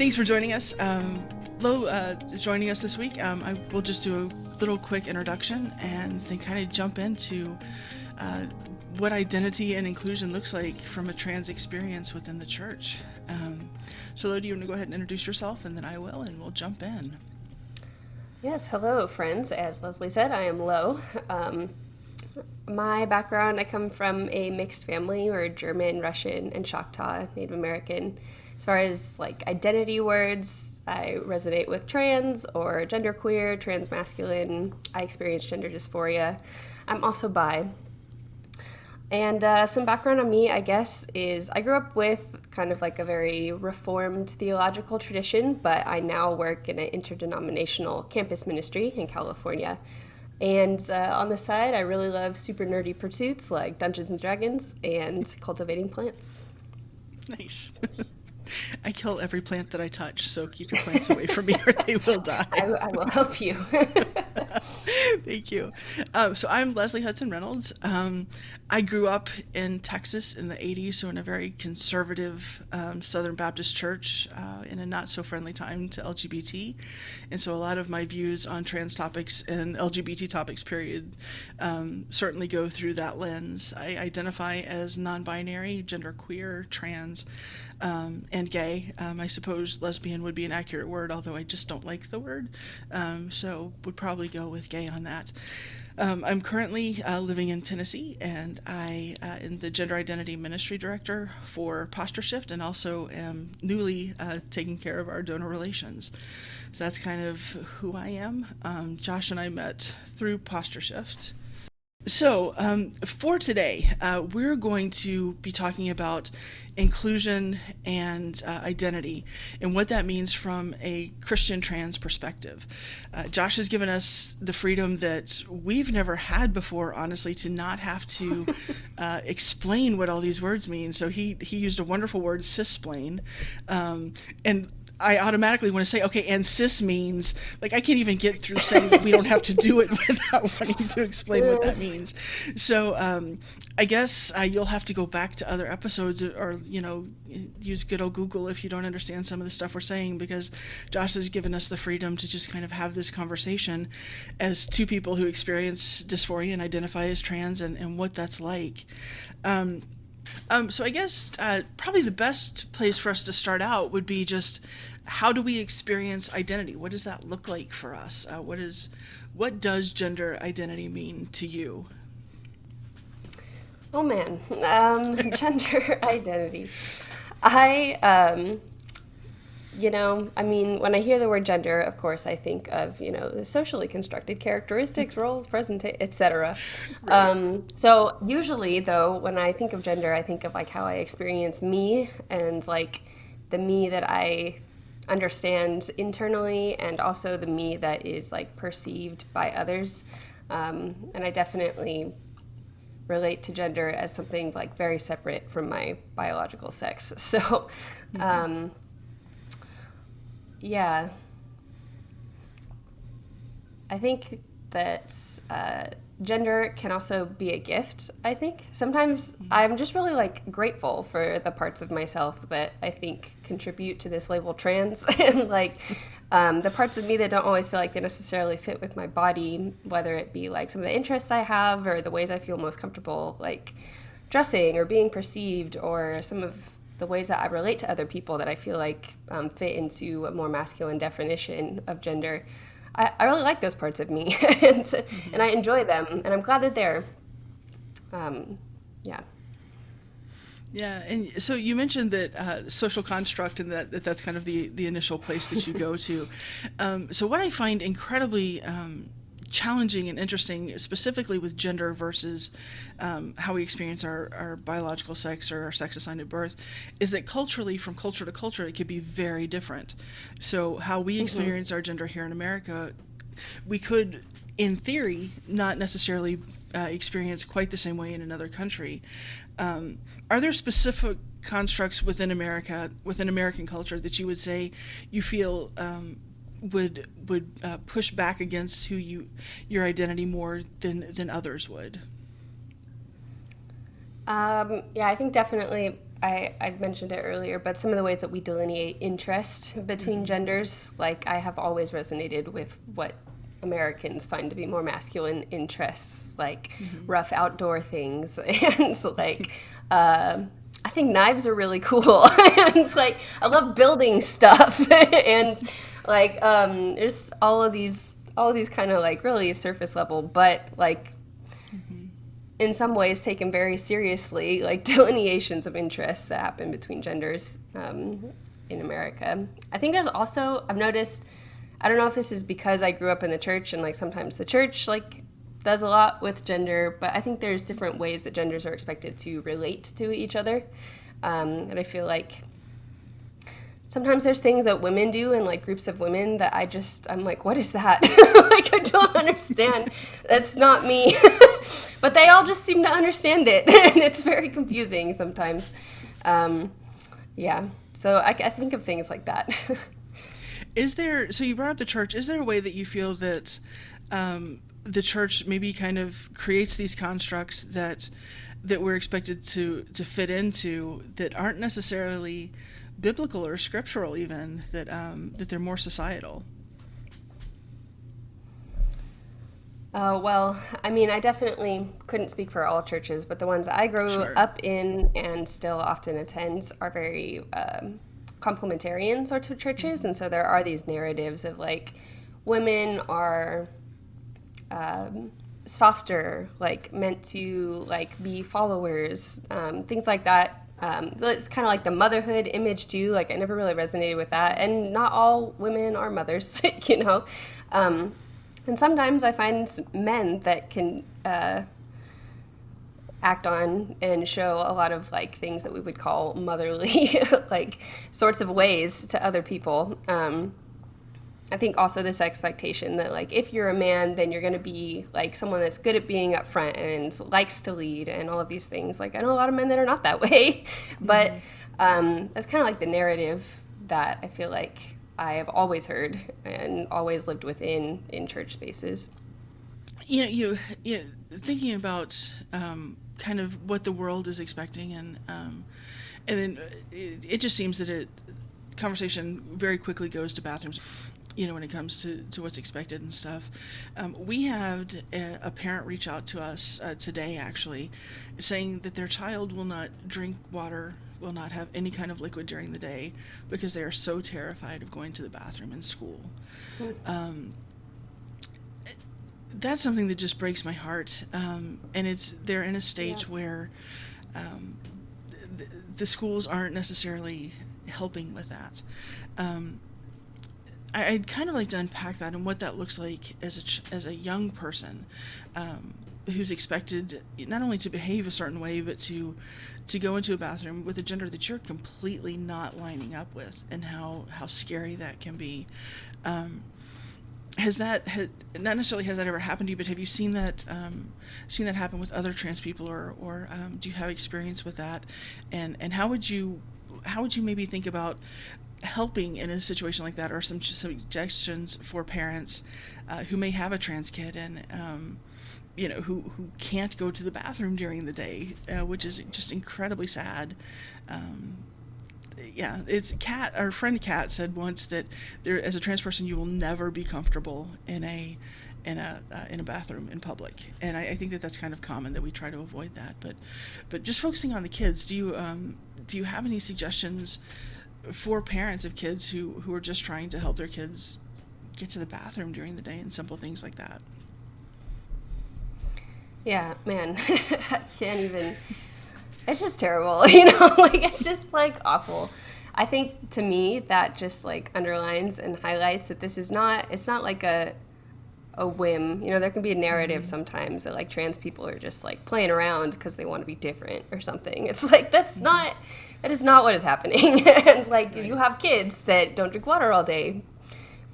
thanks for joining us. Lo is joining us this week. I will just do a little quick introduction and then kind of jump into what identity and inclusion looks like from a trans experience within the church. So Lo, do you want to go ahead and introduce yourself, and then I will, and we'll jump in. Yes, hello friends. As Lesli said, I am Lo. My background, I come from a mixed family. We're German, Russian, and Choctaw Native American. As far as like identity words, I resonate with trans or genderqueer, transmasculine. I experience gender dysphoria. I'm also bi. And some background on me, I guess, is I grew up with kind of like a very reformed theological tradition, but I now work in an interdenominational campus ministry in California. And on the side, I really love super nerdy pursuits like Dungeons and Dragons and cultivating plants. Nice. I kill every plant that I touch, so keep your plants away from me or they will die. I will help you. Thank you. So I'm Lesli Hudson-Reynolds. I grew up in Texas in the 80s, so in a very conservative Southern Baptist church in a not-so-friendly time to LGBT. And so a lot of my views on trans topics and LGBT topics, period, certainly go through that lens. I identify as non-binary, genderqueer, trans, and gay. I suppose lesbian would be an accurate word, although I just don't like the word. So would probably go with gay on that. I'm currently living in Tennessee, and I am the Gender Identity Ministry Director for Posture Shift, and also am newly taking care of our donor relations. So that's kind of who I am. Josh and I met through Posture Shift. So for today, we're going to be talking about inclusion and identity and what that means from a Christian trans perspective. Josh has given us the freedom that we've never had before, honestly, to not have to explain what all these words mean. So he used a wonderful word, cis-splain, and I automatically want to say, okay, and cis means, like, I can't even get through saying that we don't have to do it without wanting to explain what that means. So I guess you'll have to go back to other episodes or, use good old Google if you don't understand some of the stuff we're saying, because Josh has given us the freedom to just kind of have this conversation as two people who experience dysphoria and identify as trans and what that's like. So I guess probably the best place for us to start out would be just, how do we experience identity? What does that look like for us? What does gender identity mean to you? Oh man, gender identity. When I hear the word gender, of course, I think of, the socially constructed characteristics, roles, etc. Right. So usually, though, when I think of gender, I think of like how I experience me and like the me that I understand internally, and also the me that is like perceived by others. And I definitely relate to gender as something like very separate from my biological sex. So, yeah, I think that gender can also be a gift, I think. Sometimes I'm just really like grateful for the parts of myself that I think contribute to this label trans, and like the parts of me that don't always feel like they necessarily fit with my body, whether it be like some of the interests I have or the ways I feel most comfortable like dressing or being perceived, or some of the ways that I relate to other people that I feel like fit into a more masculine definition of gender. I really like those parts of me, and I enjoy them, and I'm glad that they're, yeah. Yeah, and so you mentioned that social construct, and that's kind of the initial place that you go to. So what I find incredibly challenging and interesting, specifically with gender versus how we experience our biological sex or our sex assigned at birth, is that culturally, from culture to culture, it could be very different. So how we experience our gender here in America, we could, in theory, not necessarily experience quite the same way in another country. Are there specific constructs within America, within American culture, that you would say you feel would push back against your identity more than others would? Yeah, I think definitely I mentioned it earlier, but some of the ways that we delineate interest between genders, like I have always resonated with what Americans find to be more masculine interests, like rough outdoor things, and like I think knives are really cool, and like I love building stuff, and like there's all of these kind of like really surface level, but like in some ways taken very seriously, like delineations of interests that happen between genders in America. I think there's also, I've noticed, I don't know if this is because I grew up in the church and like sometimes the church like does a lot with gender, but I think there's different ways that genders are expected to relate to each other. And I feel like sometimes there's things that women do in like groups of women that I'm like, what is that? Like, I don't understand. That's not me. But they all just seem to understand it. And it's very confusing sometimes. Yeah. So I think of things like that. So you brought up the church. Is there a way that you feel that the church maybe kind of creates these constructs that we're expected to fit into that aren't necessarily biblical or scriptural, even that they're more societal? Well, I mean, I definitely couldn't speak for all churches, but the ones I grew up in and still often attend are very complementarian sorts of churches. And so there are these narratives of like women are softer, like meant to like be followers, things like that. It's kind of like the motherhood image too. Like I never really resonated with that. And not all women are mothers, you know. And sometimes I find men that can act on and show a lot of like things that we would call motherly like sorts of ways to other people. I think also this expectation that like if you're a man, then you're going to be like someone that's good at being up front and likes to lead and all of these things. Like I know a lot of men that are not that way, but that's kind of like the narrative that I feel like I have always heard and always lived within in church spaces. You thinking about kind of what the world is expecting, and then it just seems that conversation very quickly goes to bathrooms. You know, when it comes to what's expected and stuff. We had a parent reach out to us today, actually, saying that their child will not drink water, will not have any kind of liquid during the day because they are so terrified of going to the bathroom in school. That's something that just breaks my heart. And they're in a stage where the schools aren't necessarily helping with that. I'd kind of like to unpack that and what that looks like as a young person who's expected not only to behave a certain way, but to go into a bathroom with a gender that you're completely not lining up with, and how scary that can be. Not necessarily has that ever happened to you, but have you seen that happen with other trans people, or do you have experience with that? And how would you maybe think about helping in a situation like that, or some suggestions for parents who may have a trans kid and who can't go to the bathroom during the day, which is just incredibly sad. It's Kat, our friend Kat, said once that there, as a trans person, you will never be comfortable in a bathroom in public, and I think that that's kind of common, that we try to avoid that. But just focusing on the kids, do you have any suggestions for parents of kids who are just trying to help their kids get to the bathroom during the day, and simple things like that? Yeah, man, I can't even. It's just terrible, you know. Like it's just like awful. I think to me that just like underlines and highlights that this is not. It's not like a whim. You know, there can be a narrative sometimes that like trans people are just like playing around because they want to be different or something. It's like that is not what is happening. And like you have kids that don't drink water all day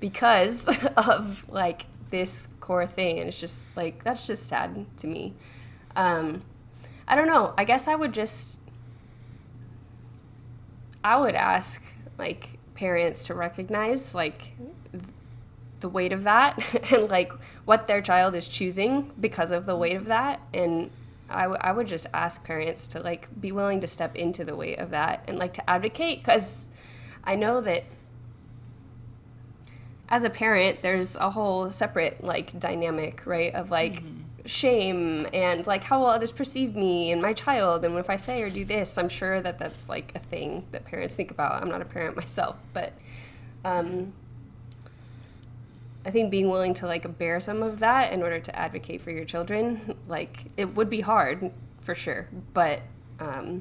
because of like this core thing, and it's just like that's just sad to me. I don't know. I guess I would ask like parents to recognize like the weight of that and like what their child is choosing because of the weight of that, and I would just ask parents to like be willing to step into the weight of that and like to advocate, because I know that as a parent there's a whole separate like dynamic, right, of like shame and like how will others perceive me and my child, and if I say or do this, I'm sure that that's like a thing that parents think about. I'm not a parent myself, but I think being willing to like bear some of that in order to advocate for your children, like it would be hard for sure, but I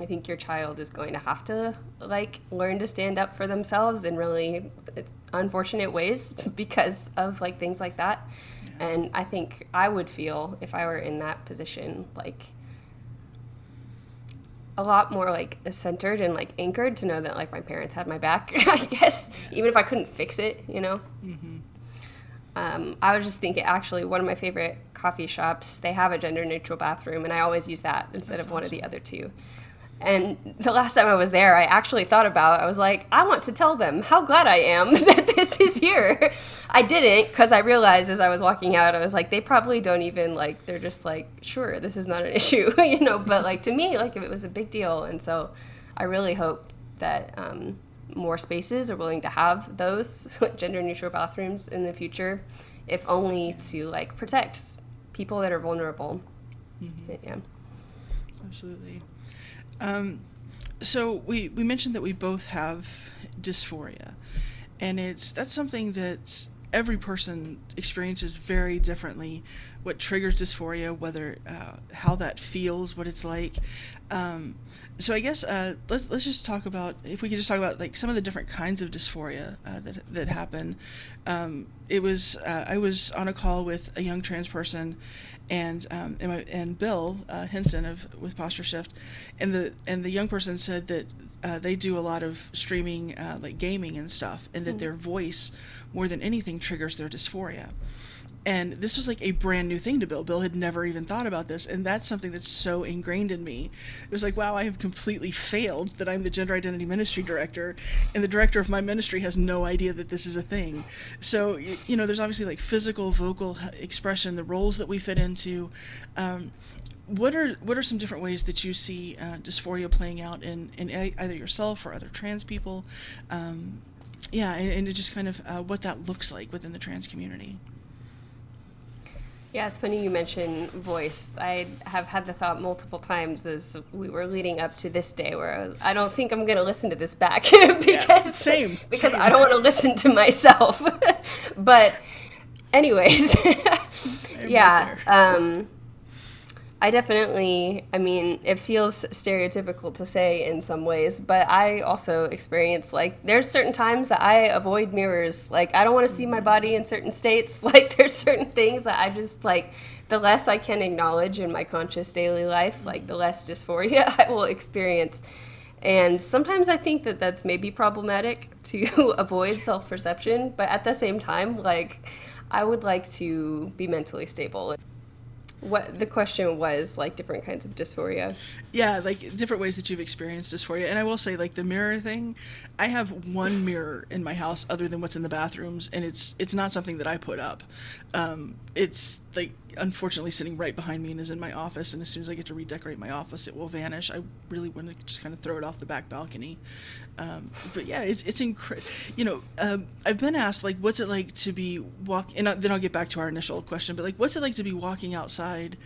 think your child is going to have to like learn to stand up for themselves in really unfortunate ways because of like things like that. Yeah. And I think I would feel, if I were in that position, like a lot more like centered and like anchored to know that like my parents had my back, I guess, even if I couldn't fix it, you know? Mm-hmm. I was just thinking, actually, one of my favorite coffee shops, they have a gender-neutral bathroom, and I always use that instead of one of the other two. And the last time I was there, I actually thought about, I was like, I want to tell them how glad I am that this is here. I didn't, because I realized as I was walking out, I was like, they probably don't even, like, they're just like, sure, this is not an issue, you know, but like to me, like, it was a big deal. And so I really hope that more spaces are willing to have those gender-neutral bathrooms in the future, if only to like protect people that are vulnerable. Mm-hmm. Yeah, absolutely. So we mentioned that we both have dysphoria, and that's something that every person experiences very differently. What triggers dysphoria, whether how that feels, what it's like. So I guess let's just talk about, if we could just talk about like some of the different kinds of dysphoria that happen. I was on a call with a young trans person, and Bill Henson with Posture Shift, and the young person said that they do a lot of streaming like gaming and stuff, and that their voice more than anything triggers their dysphoria. And this was like a brand new thing to Bill. Bill had never even thought about this, and that's something that's so ingrained in me. It was like, wow, I have completely failed that I'm the gender identity ministry director, and the director of my ministry has no idea that this is a thing. So, you know, there's obviously like physical, vocal expression, the roles that we fit into. What are some different ways that you see dysphoria playing out in either yourself or other trans people? And it just kind of what that looks like within the trans community. Yeah, it's funny you mention voice. I have had the thought multiple times as we were leading up to this day where I don't think I'm going to listen to this back because same. I don't want to listen to myself. But anyways, yeah. I definitely, I mean, it feels stereotypical to say in some ways, but I also experience, like, there's certain times that I avoid mirrors. Like, I don't want to see my body in certain states. Like, there's certain things that I just, like, the less I can acknowledge in my conscious daily life, like, the less dysphoria I will experience. And sometimes I think that that's maybe problematic to avoid self-perception, but at the same time, like, I would like to be mentally stable. What the question was, like, different kinds of dysphoria. Yeah, like different ways that you've experienced dysphoria. And I will say, like, the mirror thing, I have one mirror in my house other than what's in the bathrooms, and it's not something that I put up. It's like unfortunately sitting right behind me and is in my office, and as soon as I get to redecorate my office, it will vanish. I really want to just kind of throw it off the back balcony. But yeah, it's incredible. You know, I've been asked, like, what's it like to be and then I'll get back to our initial question, but like, what's it like to be walking outside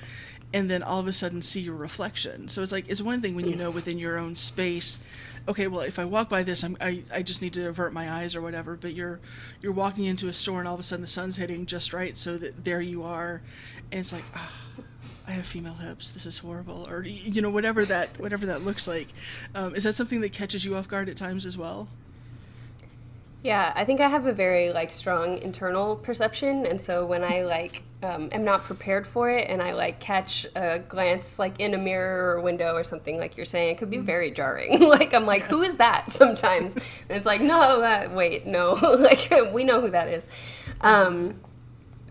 and then all of a sudden see your reflection? So it's like, it's one thing when you know within your own space, okay, well, if I walk by this, I just need to avert my eyes or whatever, but you're walking into a store and all of a sudden the sun's hitting just right so that there you are, and it's like, I have female hips, this is horrible, or, you know, whatever that looks like. Is that something that catches you off guard at times as well? Yeah, I think I have a very, like, strong internal perception, and so when I, like, am not prepared for it, and I, like, catch a glance, like, in a mirror or window or something, like you're saying, it could be very jarring. Like, I'm like, who is that sometimes? And it's like, no, wait, no. Like, we know who that is.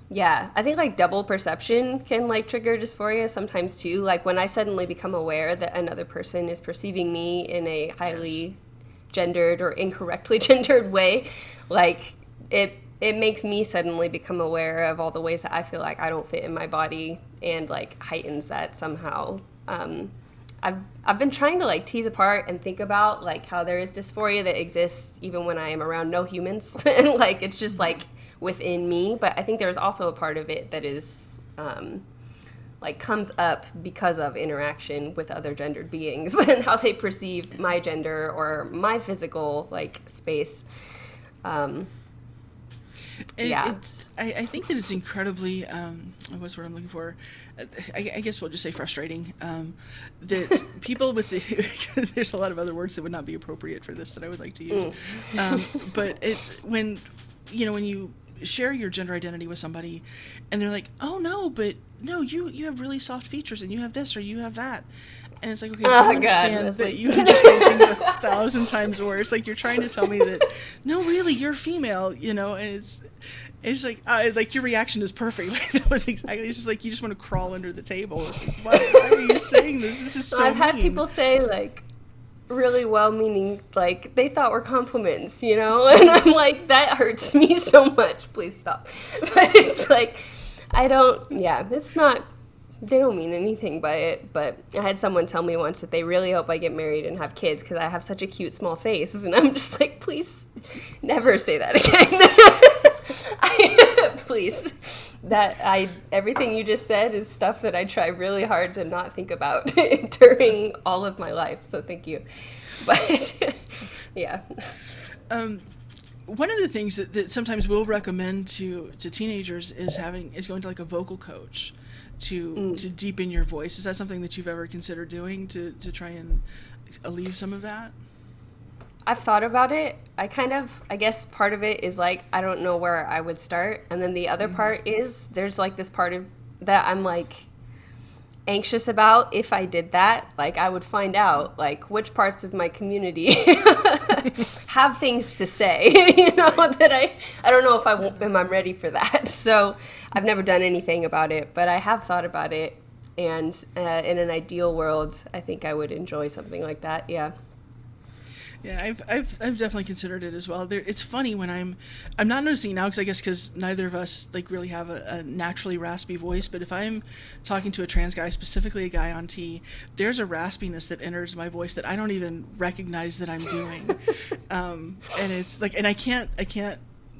Yeah, I think, like, double perception can, like, trigger dysphoria sometimes, too. Like, when I suddenly become aware that another person is perceiving me in a highly gendered or incorrectly gendered way, like, it makes me suddenly become aware of all the ways that I feel like I don't fit in my body and like heightens that somehow. I've been trying to like tease apart and think about like how there is dysphoria that exists even when I am around no humans and like it's just like within me, but I think there's also a part of it that is like comes up because of interaction with other gendered beings and how they perceive my gender or my physical like space. Yeah. I think that it's incredibly, what's the word I'm looking for? I guess we'll just say frustrating. That people with there's a lot of other words that would not be appropriate for this that I would like to use. But it's when you share your gender identity with somebody and they're like, oh no, but no, you have really soft features and you have this or you have that. And it's like, okay, I understand that you have just made things 1,000 times worse. Like, you're trying to tell me that, no, really, you're female, and it's like your reaction is perfect. Like, that was exactly, it's just like, you just want to crawl under the table. It's like, why are you saying this? This is so I've had people say, like, really well-meaning, like, they thought were compliments, and I'm like, that hurts me so much. Please stop. But it's like, it's not, they don't mean anything by it, but I had someone tell me once that they really hope I get married and have kids because I have such a cute small face, and I'm just like, please never say that again. Please. Everything you just said is stuff that I try really hard to not think about during all of my life, so thank you. But yeah. One of the things that sometimes we'll recommend to teenagers is going to like a vocal coach to deepen your voice. Is that something that you've ever considered doing to try and alleviate some of that? I've thought about it. I guess part of it is like, I don't know where I would start. And then the other part is there's like this part of that I'm like anxious about. If I did that, like I would find out like which parts of my community have things to say, that I don't know if I'm ready for that. So I've never done anything about it, but I have thought about it. And in an ideal world, I think I would enjoy something like that. Yeah. Yeah, I've definitely considered it as well. It's funny when I'm not noticing now because neither of us like really have a naturally raspy voice. But if I'm talking to a trans guy, specifically a guy on T, there's a raspiness that enters my voice that I don't even recognize that I'm doing, and it's like, and I can't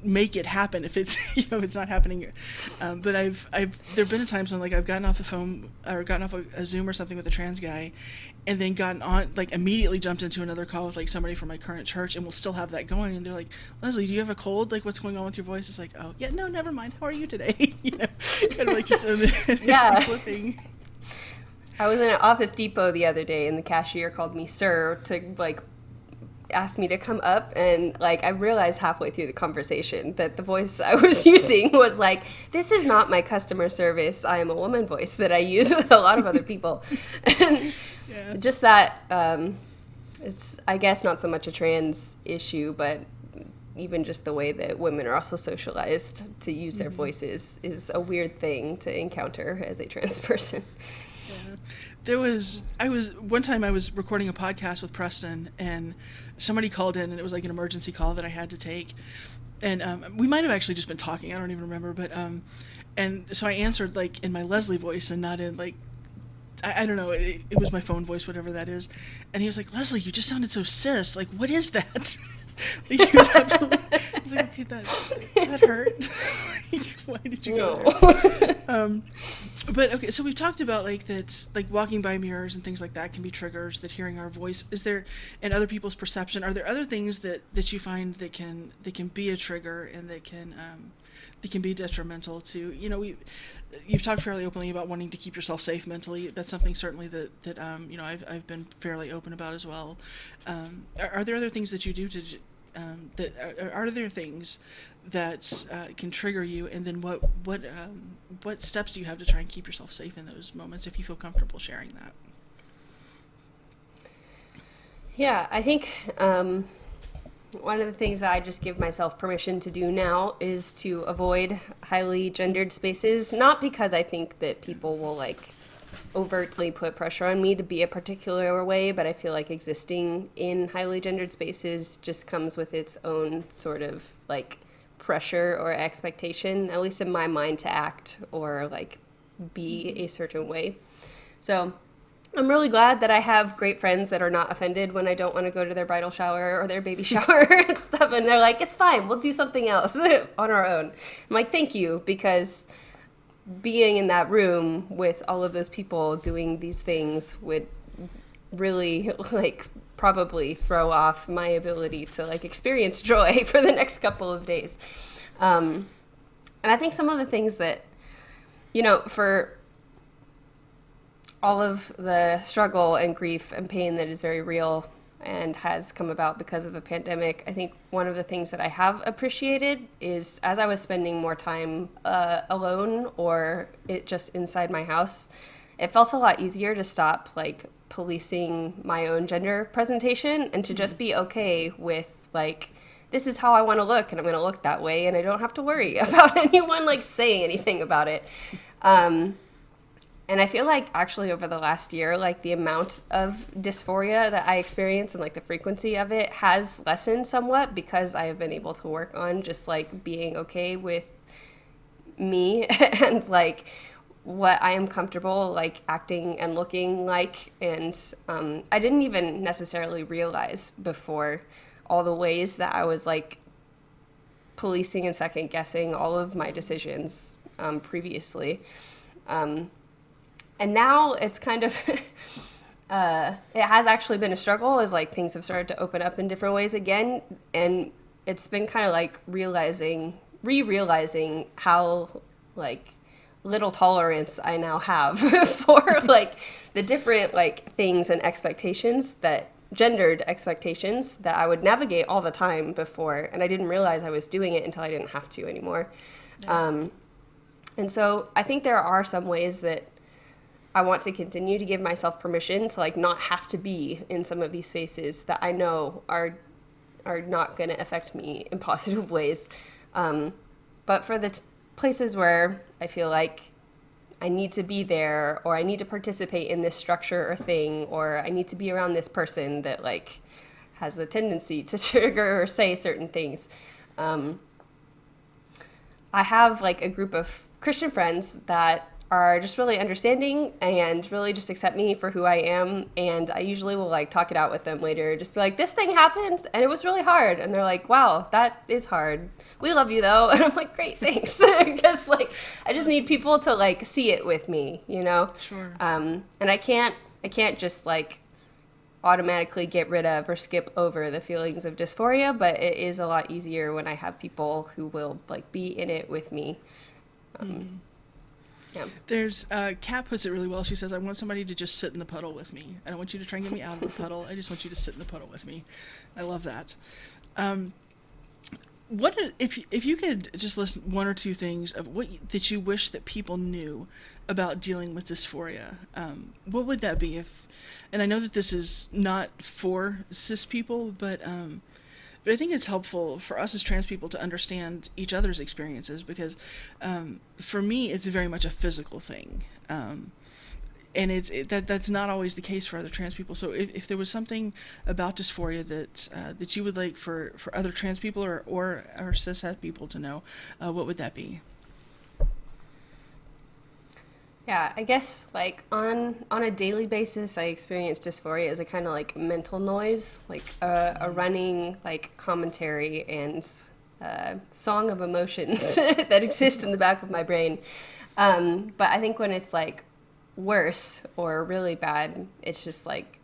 make it happen if it's if it's not happening. But there've been times when like I've gotten off the phone or gotten off a Zoom or something with a trans guy, and then gotten on, like immediately jumped into another call with like somebody from my current church, and we'll still have that going. And they're like, Lesli, do you have a cold? Like, what's going on with your voice? It's like, oh yeah, no, never mind. How are you today? Kind of like just yeah. flipping. I was in an Office Depot the other day, and the cashier called me sir to like asked me to come up, and like I realized halfway through the conversation that the voice I was using was like, this is not my customer service, I am a woman voice that I use with a lot of other people. And yeah. Just that it's I guess not so much a trans issue, but even just the way that women are also socialized to use their voices is a weird thing to encounter as a trans person. Yeah. One time I was recording a podcast with Preston, and somebody called in, and it was like an emergency call that I had to take. And we might have actually just been talking, I don't even remember, but and so I answered like in my Lesli voice and not in like, I don't know, it was my phone voice, whatever that is. And he was like, Lesli, you just sounded so cis. Like, what is that? Like, he was absolutely, I was like, okay, that hurt. Why did you go there? But okay, so we've talked about like that, like walking by mirrors and things like that can be triggers, that hearing our voice. Is there, in other people's perception, are there other things that you find that can be a trigger and that can be detrimental to, you've talked fairly openly about wanting to keep yourself safe mentally. That's something certainly that I've been fairly open about as well. Are there other things that you do are there things that can trigger you, and then what steps do you have to try and keep yourself safe in those moments if you feel comfortable sharing that? Yeah, I think one of the things that I just give myself permission to do now is to avoid highly gendered spaces, not because I think that people will like overtly put pressure on me to be a particular way, but I feel like existing in highly gendered spaces just comes with its own sort of like pressure or expectation, at least in my mind, to act or like be a certain way. So I'm really glad that I have great friends that are not offended when I don't want to go to their bridal shower or their baby shower and stuff. And they're like, it's fine, we'll do something else on our own. I'm like, thank you, because being in that room with all of those people doing these things would really like probably throw off my ability to like experience joy for the next couple of days. And I think some of the things that, you know, for all of the struggle and grief and pain that is very real and has come about because of the pandemic, I think one of the things that I have appreciated is as I was spending more time alone or it just inside my house, it felt a lot easier to stop like policing my own gender presentation and to just be okay with like, this is how I want to look and I'm going to look that way and I don't have to worry about anyone like saying anything about it. And I feel like actually over the last year, like the amount of dysphoria that I experience and like the frequency of it has lessened somewhat because I have been able to work on just like being okay with me and like what I am comfortable like acting and looking like. And I didn't even necessarily realize before all the ways that I was like policing and second guessing all of my decisions previously. And now it's kind of, it has actually been a struggle as like things have started to open up in different ways again. And it's been kind of like realizing how like little tolerance I now have for like the different like things and expectations that gendered expectations that I would navigate all the time before. And I didn't realize I was doing it until I didn't have to anymore. Yeah. And so I think there are some ways that I want to continue to give myself permission to like not have to be in some of these spaces that I know are not going to affect me in positive ways. But for the places where I feel like I need to be there or I need to participate in this structure or thing, or I need to be around this person that like has a tendency to trigger or say certain things. I have like a group of Christian friends that are just really understanding and really just accept me for who I am. And I usually will like talk it out with them later, just be like, this thing happened and it was really hard. And they're like, wow, that is hard. We love you though. And I'm like, great, thanks. Because like, I just need people to like see it with me, you know? Sure. And I can't just like automatically get rid of or skip over the feelings of dysphoria, but it is a lot easier when I have people who will like be in it with me. Yeah. There's Kat puts it really well. She says, I want somebody to just sit in the puddle with me. I don't want you to try and get me out of the puddle. I just want you to sit in the puddle with me. I love that. What if you could just list one or two things of what that you wish that people knew about dealing with dysphoria, what would that be? And I know that this is not for cis people, but I think it's helpful for us as trans people to understand each other's experiences because for me, it's very much a physical thing. And that's not always the case for other trans people. So if there was something about dysphoria that you would like for other trans people or cishet people to know, what would that be? Yeah, I guess like on a daily basis, I experience dysphoria as a kind of like mental noise, like a running like commentary and song of emotions that exist in the back of my brain. But I think when it's like worse or really bad, it's just like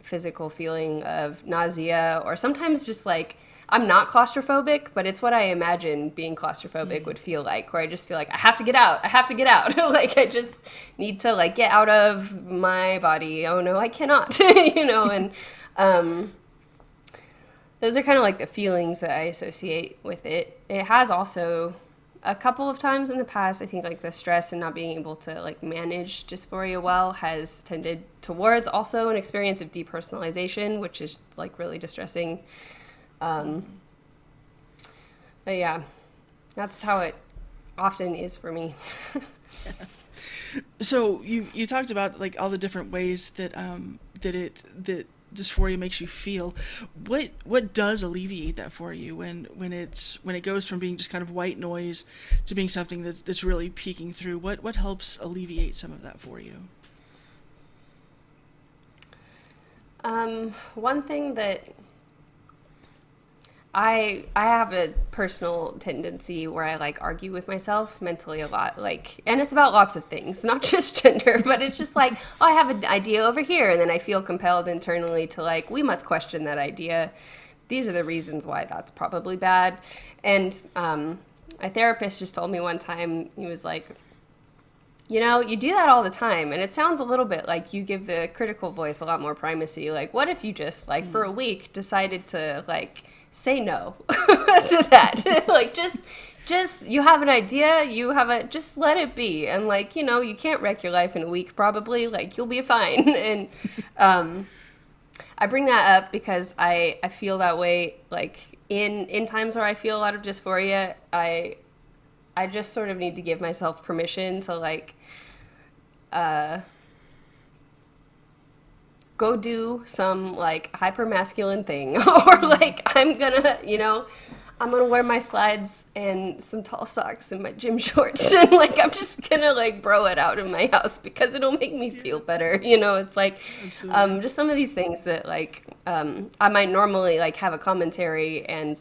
physical feeling of nausea or sometimes just like I'm not claustrophobic, but it's what I imagine being claustrophobic would feel like, where I just feel like I have to get out. Like I just need to like get out of my body. Oh no, I cannot, you know, and those are kind of like the feelings that I associate with it. It has also a couple of times in the past, I think like the stress and not being able to like manage dysphoria well has tended towards also an experience of depersonalization, which is like really distressing. But yeah, that's how it often is for me. So you talked about like all the different ways that dysphoria makes you feel. What does alleviate that for you when it goes from being just kind of white noise to being something that's really peeking through? What helps alleviate some of that for you? One thing that I have a personal tendency where I like argue with myself mentally a lot, like, and it's about lots of things, not just gender, but it's just like, oh, I have an idea over here, and then I feel compelled internally to like, we must question that idea. These are the reasons why that's probably bad. And my therapist just told me one time, he was like, you know, you do that all the time, and it sounds a little bit like you give the critical voice a lot more primacy. Like, what if you just, like, for a week decided to, like, say no to that? Like, just, you have an idea, just let it be. And, like, you know, you can't wreck your life in a week, probably. Like, you'll be fine. And I bring that up because I feel that way, like, in times where I feel a lot of dysphoria, I just sort of need to give myself permission to, like, go do some, like, hyper-masculine thing. Or, like, I'm gonna wear my slides and some tall socks and my gym shorts. And, like, I'm just gonna, like, bro it out in my house because it'll make me feel better. You know, it's like, just some of these things that, like, I might normally, like, have a commentary and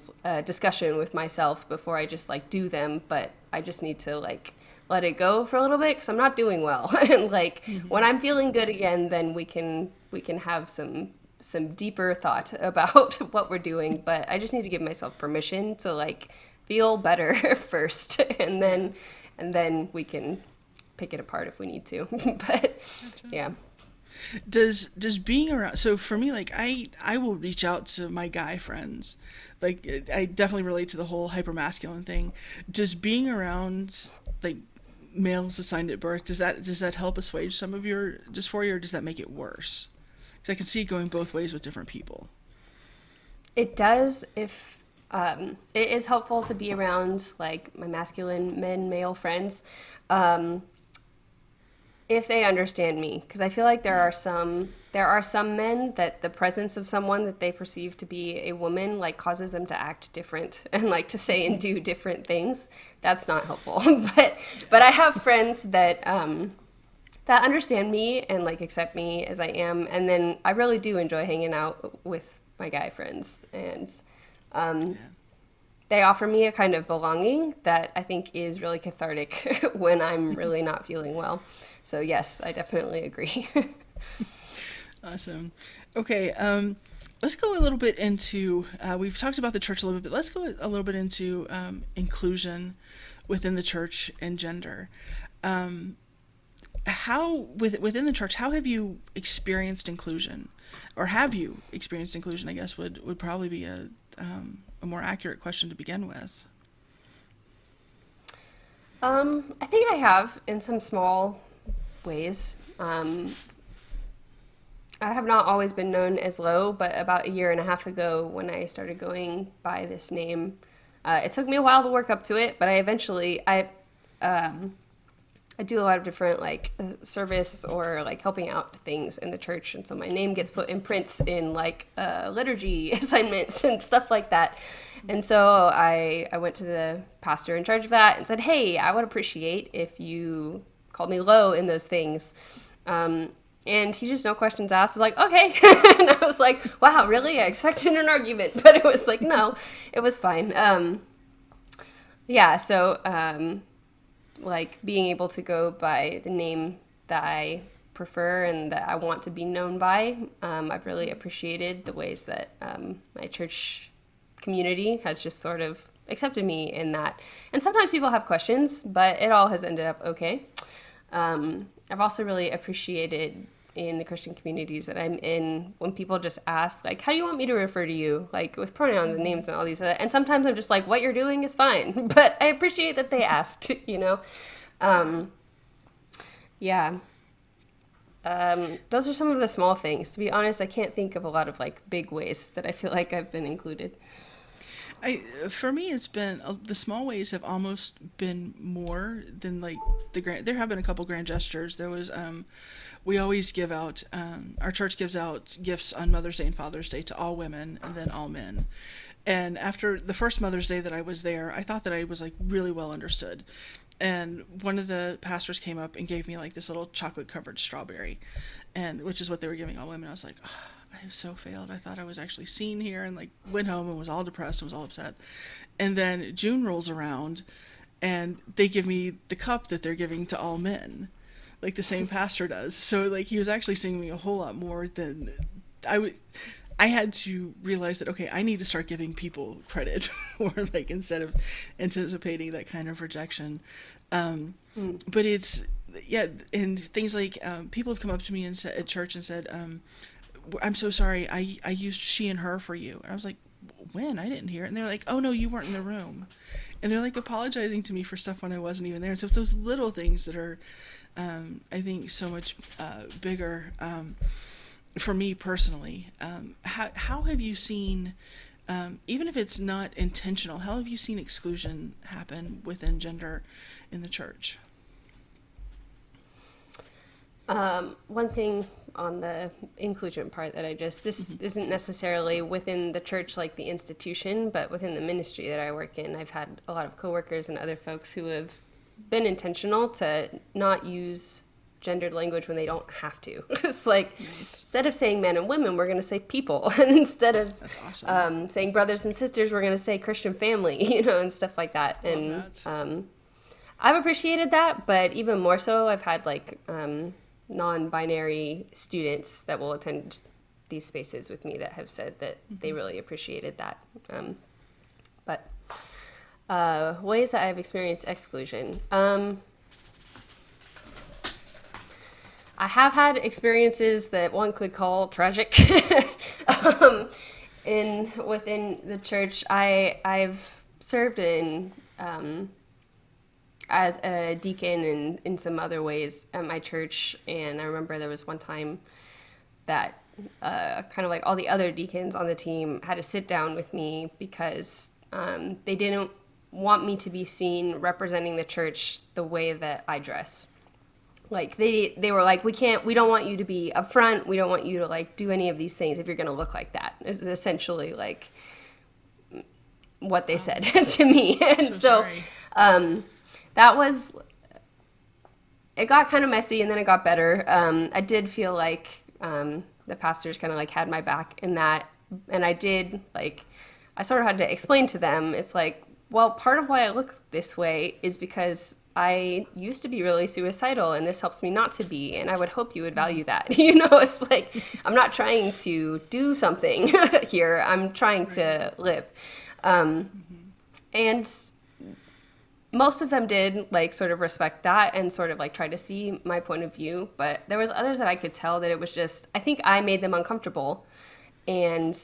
discussion with myself before I just, like, do them. But I just need to, like, let it go for a little bit because I'm not doing well. And, like, when I'm feeling good again, then we can have some deeper thought about what we're doing. But I just need to give myself permission to, like, feel better first, and then we can pick it apart if we need to. But yeah. Does being around, so for me, like, I will reach out to my guy friends. Like, I definitely relate to the whole hypermasculine thing. Does being around, like, males assigned at birth, does that help assuage some of your dysphoria, or does that make it worse? Because I can see it going both ways with different people. It does. If it is helpful to be around, like, my masculine male friends, if they understand me, because I feel like there are some men that the presence of someone that they perceive to be a woman, like, causes them to act different and, like, to say and do different things. That's not helpful. but I have friends that understand me and, like, accept me as I am, and then I really do enjoy hanging out with my guy friends, and they offer me a kind of belonging that I think is really cathartic when I'm really not feeling well. So yes, I definitely agree. Awesome. Okay, let's go a little bit into, we've talked about the church a little bit, but let's go a little bit into inclusion within the church and gender. Within the church, how have you experienced inclusion? Or have you experienced inclusion, I guess, would probably be a more accurate question to begin with. I think I have, in some small ways. I have not always been known as Lo, but about a year and a half ago when I started going by this name, it took me a while to work up to it, but I do a lot of different, like, service or, like, helping out things in the church, and so my name gets put in prints in, like, liturgy assignments and stuff like that. And so I went to the pastor in charge of that and said, hey, I would appreciate if you called me Lo in those things. And he just, no questions asked, was like, okay. And I was like, wow, really? I expected an argument, but it was like, no, it was fine. Yeah, so like, being able to go by the name that I prefer and that I want to be known by, I've really appreciated the ways that my church community has just sort of accepted me in that. And sometimes people have questions, but it all has ended up okay. I've also really appreciated in the Christian communities that I'm in when people just ask, like, how do you want me to refer to you? Like, with pronouns and names and all these other, and sometimes I'm just like, what you're doing is fine. But I appreciate that they asked, you know? Yeah. Those are some of the small things. To be honest, I can't think of a lot of, like, big ways that I feel like I've been included. For me, it's been the small ways have almost been more than like the grand. There have been a couple grand gestures. There was we always give out our church gives out gifts on Mother's Day and Father's Day to all women and then all men. And after the first Mother's Day that I was there, I thought that I was like really well understood. And one of the pastors came up and gave me like this little chocolate covered strawberry, and which is what they were giving all women. I was like, oh, I have so failed. I thought I was actually seen here, and like went home and was all depressed and was all upset. And then June rolls around and they give me the cup that they're giving to all men, like the same pastor does. So like he was actually seeing me a whole lot more than I would. I had to realize that, okay, I need to start giving people credit, or like instead of anticipating that kind of rejection. But it's, yeah, and things like people have come up to me and said, at church and said, I'm so sorry, I used she and her for you. And I was like, when? I didn't hear it. And they're like, oh no, you weren't in the room. And they're like apologizing to me for stuff when I wasn't even there. And so it's those little things that are, I think, so much bigger. For me personally, how have you seen, even if it's not intentional, how have you seen exclusion happen within gender in the church? One thing on the inclusion part that this isn't necessarily within the church, like the institution, but within the ministry that I work in. I've had a lot of coworkers and other folks who have been intentional to not use gendered language when they don't have to. It's like, instead of saying men and women, we're going to say people. And instead of That's awesome. saying brothers and sisters, we're going to say Christian family, and stuff like that. I've appreciated that, but even more so, I've had like non-binary students that will attend these spaces with me that have said that they really appreciated that. But ways that I've experienced exclusion. I have had experiences that one could call tragic within the church. I've served as a deacon and in some other ways at my church, and I remember there was one time that kind of like all the other deacons on the team had to sit down with me because they didn't want me to be seen representing the church the way that I dress. Like they were like, we don't want you to be up front. We don't want you to like do any of these things if you're going to look like that. Is essentially like what they said to me. And so that was, it got kind of messy and then it got better. I did feel like the pastors kind of like had my back in that. And I did like, I sort of had to explain to them, it's like, well, part of why I look this way is because I used to be really suicidal and this helps me not to be, and I would hope you would value that. It's like, I'm not trying to do something here. I'm trying to live. And most of them did like sort of respect that and sort of like try to see my point of view, but there was others that I could tell that it was just, I think I made them uncomfortable, and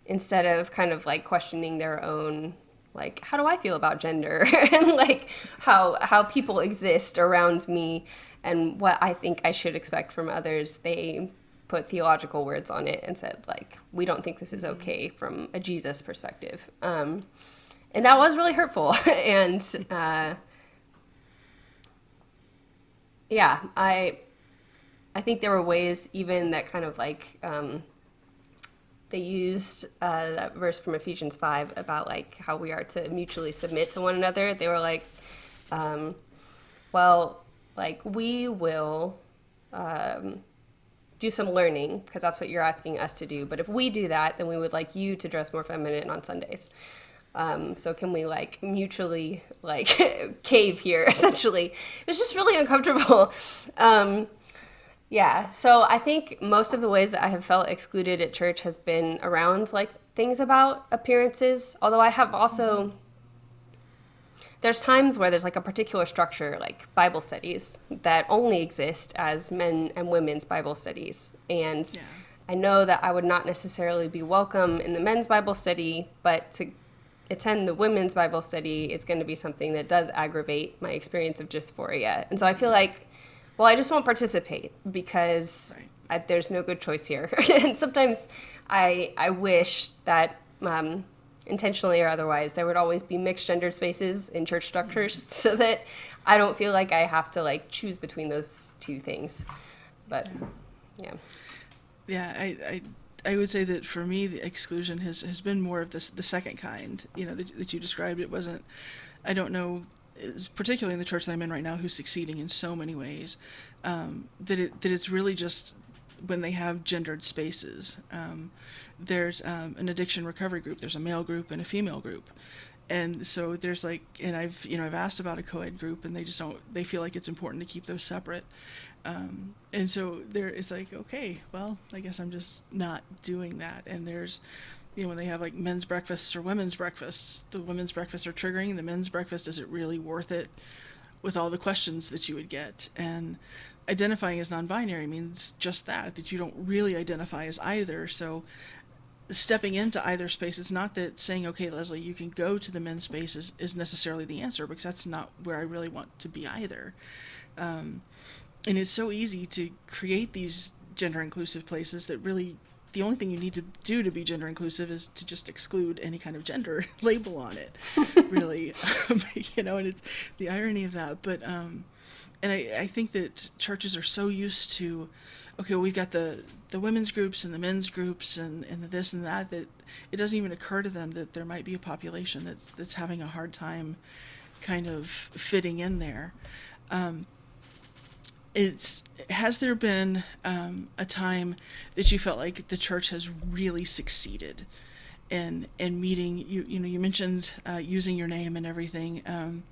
instead of kind of like questioning their own, like, how do I feel about gender and like how people exist around me and what I think I should expect from others, they put theological words on it and said like, we don't think this is okay from a Jesus perspective. And that was really hurtful. And I think there were ways even that kind of like, they used that verse from Ephesians 5 about like how we are to mutually submit to one another. They were like, well, like we will do some learning because that's what you're asking us to do. But if we do that, then we would like you to dress more feminine on Sundays. So can we like mutually like cave here essentially? It was just really uncomfortable. Yeah, so I think most of the ways that I have felt excluded at church has been around like things about appearances, although I have also, there's times where there's like a particular structure, like Bible studies, that only exist as men and women's Bible studies. And I know that I would not necessarily be welcome in the men's Bible study, but to attend the women's Bible study is going to be something that does aggravate my experience of dysphoria. And so I feel like, well, I just won't participate because there's no good choice here. And sometimes I wish that intentionally or otherwise, there would always be mixed gendered spaces in church structures so that I don't feel like I have to like choose between those two things. But yeah. Yeah, I would say that for me, the exclusion has been more of the second kind, that you described. It wasn't, I don't know, particularly in the church that I'm in right now, who's succeeding in so many ways, that it's really just when they have gendered spaces. There's an addiction recovery group, there's a male group and a female group. And so there's and I've asked about a co-ed group, and they feel like it's important to keep those separate. And so it's okay, well, I guess I'm just not doing that. And there's, when they have men's breakfasts or women's breakfasts, the women's breakfasts are triggering, the men's breakfast, is it really worth it with all the questions that you would get? And identifying as non-binary means just that you don't really identify as either. So stepping into either space, it's not that saying, okay, Leslie, you can go to the men's space is necessarily the answer, because that's not where I really want to be either. And it's so easy to create these gender inclusive places that really the only thing you need to do to be gender inclusive is to just exclude any kind of gender label on it, really. And it's the irony of that. But and I think that churches are so used to, okay, well, we've got the women's groups and the men's groups and the this and that it doesn't even occur to them that there might be a population that's having a hard time kind of fitting in there. Has there been a time that you felt like the church has really succeeded in meeting you? You mentioned using your name and everything.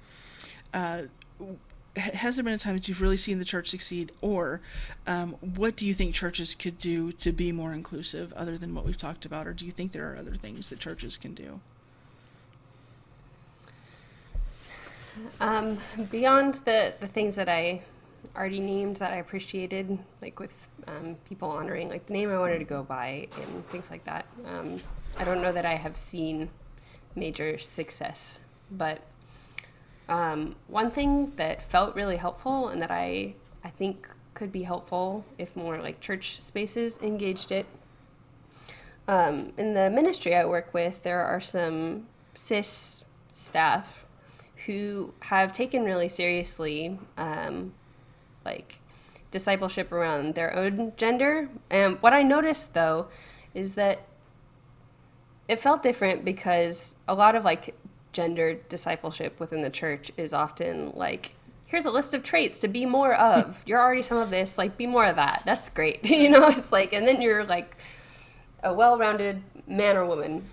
Has there been a time that you've really seen the church succeed, or what do you think churches could do to be more inclusive, other than what we've talked about, or do you think there are other things that churches can do? Beyond the things that I already named that I appreciated, like with people honoring like the name I wanted to go by and things like that, I don't know that I have seen major success. But one thing that felt really helpful and that I think could be helpful if more like church spaces engaged it, in the ministry I work with, there are some cis staff who have taken really seriously like discipleship around their own gender. And what I noticed though is that it felt different, because a lot of like gender discipleship within the church is often like, here's a list of traits to be more of. You're already some of this, like be more of that. That's great. It's like, and then you're like a well-rounded man or woman.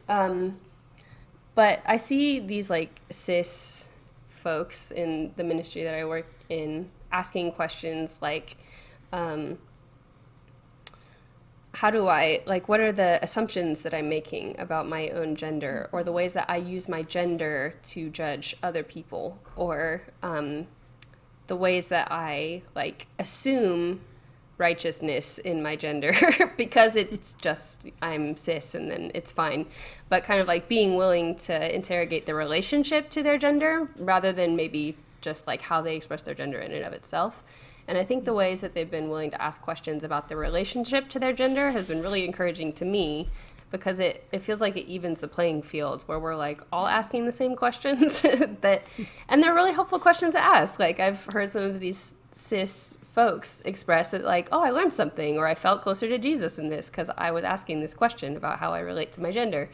But I see these like cis folks in the ministry that I work in asking questions like, how do I, like, what are the assumptions that I'm making about my own gender, or the ways that I use my gender to judge other people, or the ways that I like assume righteousness in my gender because it's just I'm cis and then it's fine, but kind of like being willing to interrogate the relationship to their gender rather than maybe just like how they express their gender in and of itself. And I think the ways that they've been willing to ask questions about the relationship to their gender has been really encouraging to me, because it feels like it evens the playing field where we're like all asking the same questions and they're really helpful questions to ask. Like I've heard some of these cis folks express that like, oh, I learned something, or I felt closer to Jesus in this because I was asking this question about how I relate to my gender.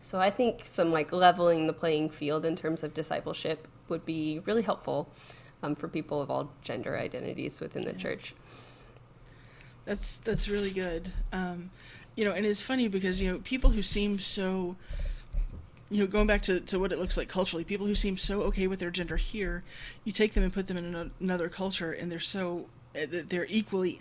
So I think some like leveling the playing field in terms of discipleship would be really helpful for people of all gender identities within the church. That's really good. And it's funny because, people who seem so, going back to what it looks like culturally, people who seem so okay with their gender here, you take them and put them in another culture and they're equally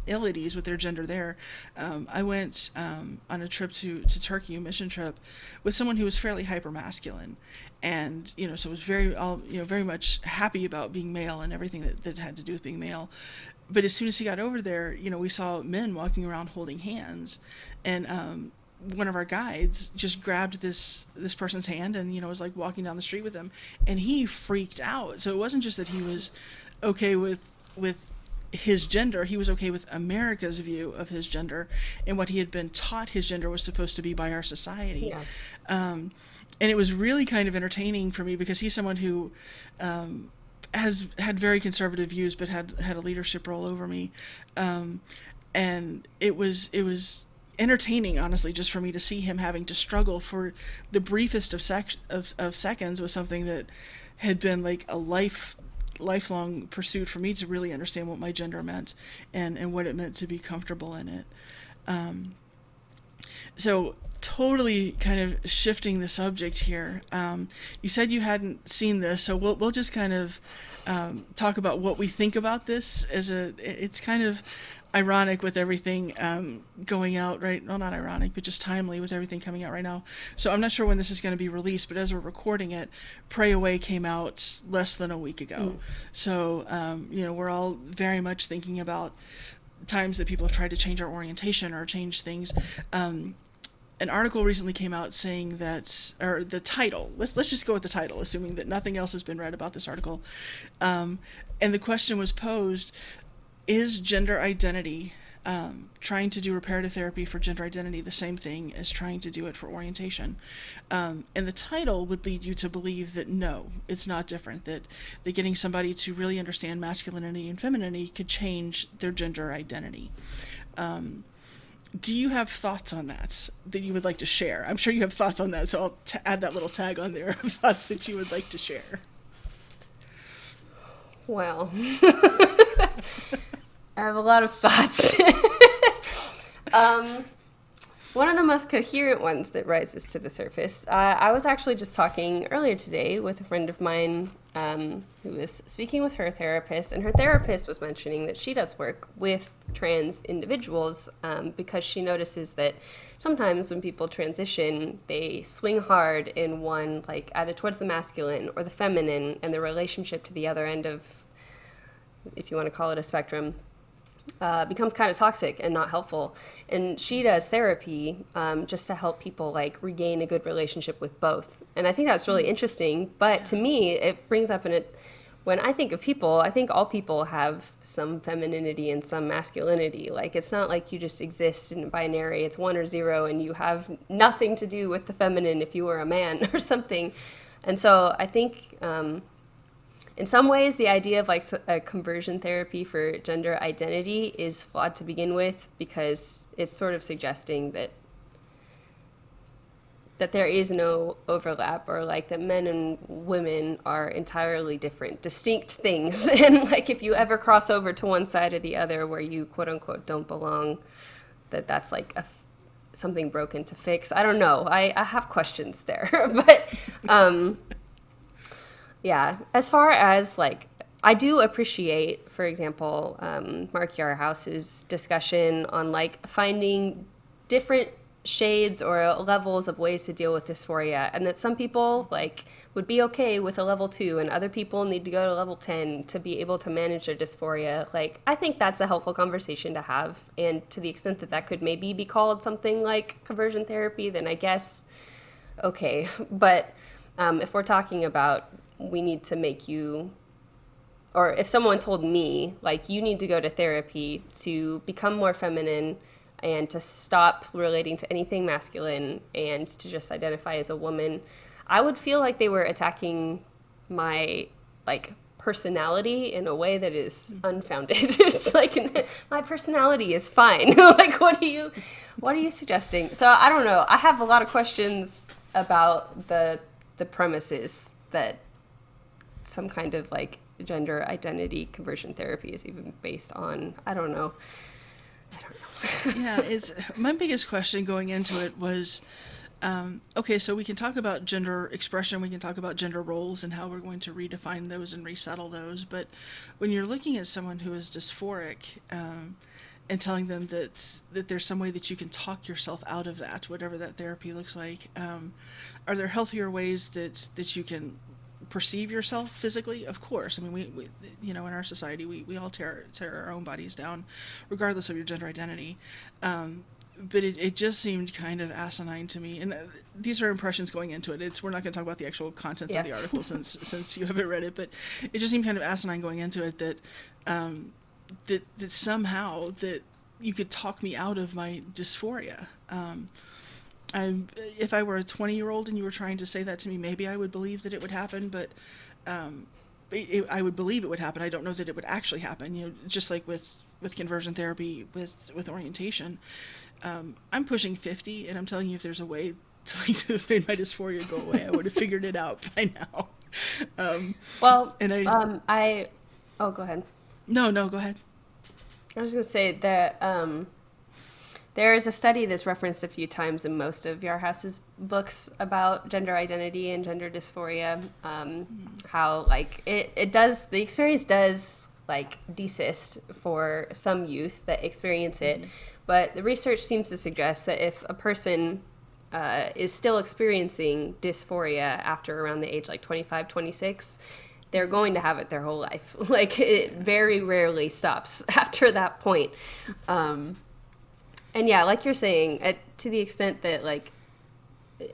ill at ease with their gender there. I went on a trip to Turkey, a mission trip, with someone who was fairly hypermasculine, and so was very much happy about being male and everything that had to do with being male. But as soon as he got over there, we saw men walking around holding hands, and one of our guides just grabbed this person's hand and was like walking down the street with him, and he freaked out. So it wasn't just that he was okay with his gender. He was okay with America's view of his gender and what he had been taught his gender was supposed to be by our society. Yeah. And it was really kind of entertaining for me because he's someone who has had very conservative views, but had a leadership role over me. And it was entertaining, honestly, just for me to see him having to struggle for the briefest of seconds with something that had been like a lifelong pursuit for me to really understand what my gender meant and what it meant to be comfortable in it. So totally kind of shifting the subject here. You said you hadn't seen this, so we'll just kind of talk about what we think about this. It's kind of ironic with everything going out right. Well, not ironic, but just timely with everything coming out right now. So I'm not sure when this is going to be released, but as we're recording it, Pray Away came out less than a week ago. So we're all very much thinking about times that people have tried to change our orientation or change things. An article recently came out saying that, or the title, let's just go with the title, assuming that nothing else has been read about this article. And the question was posed, is gender identity, trying to do reparative therapy for gender identity, the same thing as trying to do it for orientation? And the title would lead you to believe that no, it's not different, that getting somebody to really understand masculinity and femininity could change their gender identity. Do you have thoughts on that you would like to share? I'm sure you have thoughts on that, so I'll add that little tag on there of thoughts that you would like to share. Well, I have a lot of thoughts. One of the most coherent ones that rises to the surface. I was actually just talking earlier today with a friend of mine who was speaking with her therapist, and her therapist was mentioning that she does work with trans individuals because she notices that sometimes when people transition, they swing hard in one, like either towards the masculine or the feminine, and the relationship to the other end of, if you want to call it a spectrum, becomes kind of toxic and not helpful. And she does therapy just to help people like regain a good relationship with both. And I think that's really interesting. But to me, it brings up when I think of people, I think all people have some femininity and some masculinity. Like, it's not like you just exist in a binary, it's 1 or 0, and you have nothing to do with the feminine if you were a man or something. And so I think in some ways, the idea of like a conversion therapy for gender identity is flawed to begin with, because it's sort of suggesting that there is no overlap, or like that men and women are entirely different, distinct things. And like if you ever cross over to one side or the other where you quote unquote don't belong, that's like something broken to fix. I don't know. I have questions there. But yeah, as far as like, I do appreciate, for example, Mark Yarhouse's discussion on like finding different shades or levels of ways to deal with dysphoria, and that some people like would be okay with a level 2 and other people need to go to level 10 to be able to manage their dysphoria. Like, I think that's a helpful conversation to have, and to the extent that could maybe be called something like conversion therapy, then I guess okay. But if we're talking about we need to make you, or if someone told me like you need to go to therapy to become more feminine and to stop relating to anything masculine and to just identify as a woman, I would feel like they were attacking my like personality in a way that is unfounded. It's like, my personality is fine. Like, what are you suggesting? So I don't know. I have a lot of questions about the premises that some kind of like gender identity conversion therapy is even based on. I don't know. Yeah, my biggest question going into it was, okay, so we can talk about gender expression, we can talk about gender roles and how we're going to redefine those and resettle those, but when you're looking at someone who is dysphoric and telling them that there's some way that you can talk yourself out of that, whatever that therapy looks like, are there healthier ways that you can perceive yourself physically? Of course. I mean, we in our society, we all tear our own bodies down, regardless of your gender identity. But it just seemed kind of asinine to me. And these are impressions going into it. We're not going to talk about the actual contents of the article since you haven't read it. But it just seemed kind of asinine going into it that that somehow that you could talk me out of my dysphoria. If I were a 20-year-old and you were trying to say that to me, maybe I would believe that it would happen, but I would believe it would happen. I don't know that it would actually happen. Just like with conversion therapy, with orientation. I'm pushing 50, and I'm telling you, if there's a way to have made my dysphoria go away, I would have figured it out by now. Oh, go ahead. No, go ahead. I was going to say that there is a study that's referenced a few times in most of Yarhouse's books about gender identity and gender dysphoria. How like it does, the experience does like desist for some youth that experience it, but the research seems to suggest that if a person is still experiencing dysphoria after around the age like 25, 26, they're going to have it their whole life. Like, it very rarely stops after that point. And yeah, like you're saying, to the extent that like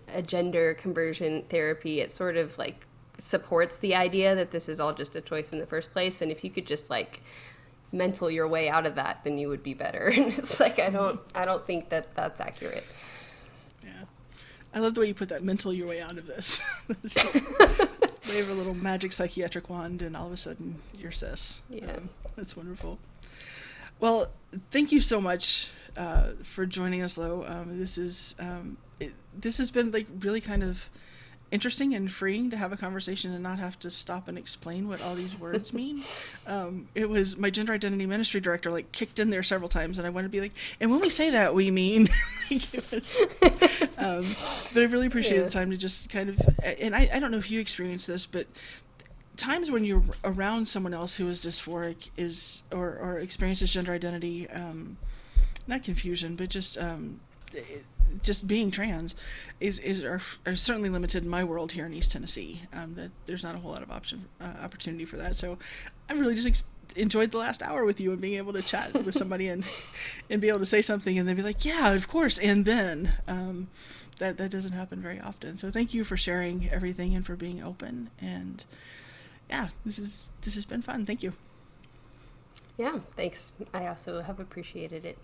a gender conversion therapy, it sort of like supports the idea that this is all just a choice in the first place. And if you could just like mental your way out of that, then you would be better. And it's like, I don't think that that's accurate. Yeah. I love the way you put that, mental your way out of this. It's just wave a little magic psychiatric wand and all of a sudden you're cis. Yeah. That's wonderful. Well, thank you so much for joining us, Lo. This has been like really kind of interesting and freeing to have a conversation and not have to stop and explain what all these words mean. It was my gender identity ministry director like kicked in there several times, and I wanted to be like, and when we say that, we mean. Like it was, but I really appreciated the time to just kind of, and I don't know if you experienced this, but times when you're around someone else who is dysphoric or experiences gender identity, not confusion, but just being trans are certainly limited in my world here in East Tennessee. That there's not a whole lot of opportunity for that. So I really just enjoyed the last hour with you and being able to chat with somebody and be able to say something and then be like, yeah, of course. And then that doesn't happen very often. So thank you for sharing everything and for being open. And yeah, this has been fun. Thank you. Yeah, thanks. I also have appreciated it.